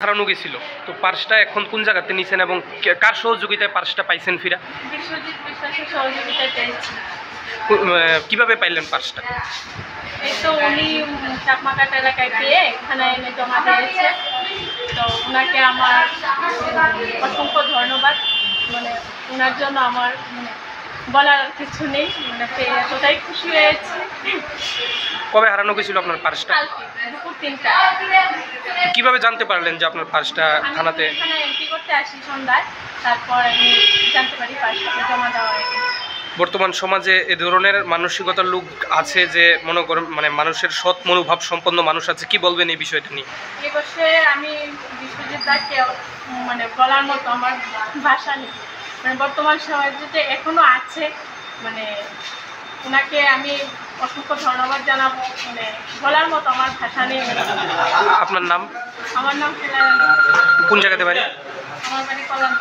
হারানো গেছিল, তো পার্সটা এখন কোন জায়গাতে নিছেন এবং কার সহযোগিতায় পার্সটা পাইছেন ফিরা? বিশ্বজিৎ বিশ্বাসের সহযোগিতায় পেয়েছি। কিভাবে পাইলেন পার্সটা? এই তো উনি চাকমাকাটা এলাকায় পেয়ে থানায় এনে জমা দিয়েছে। তো ওনাকে আমার অসংখ্য ধন্যবাদ। মানে ওনার জন্য আমার বলার কিছু নেই, মানে পেয়ে এতটাই খুশি হয়েছে। কবে হারানো গেছিল আপনার পার্সটা? দুপুর 3টা। কিভাবে জানতে পারলেন যে আপনার পার্সটা থানাতে? থানায় এন্ট্রি করতে আসি সন্ধ্যায়, তারপর আমি জানতে পারি পার্সটা জমা দেওয়া হয়ে গেছে। বর্তমান সমাজে এ ধরনের মানসিকতার লোক আছে যে মনে করেন মানে মানুষের সৎ মনোভাব সম্পন্ন মানুষ আছে, কি বলবেন এই বিষয়টা নিয়ে? এই বিষয়ে আমি বিশ্বজিৎ দাকে মানে বলার মতো আমার ভাষা নেই। মানে বর্তমান সমাজে যে এখনো আছে, মানে ওনাকে আমি অসংখ্য ধন্যবাদ জানাবো। মানে বলার মতো আমার ভাষা নেই। আপনার নাম? আমার নাম খেলা। কোন জায়গাতে বাড়ি? আমার বাড়ি কল্যাণ।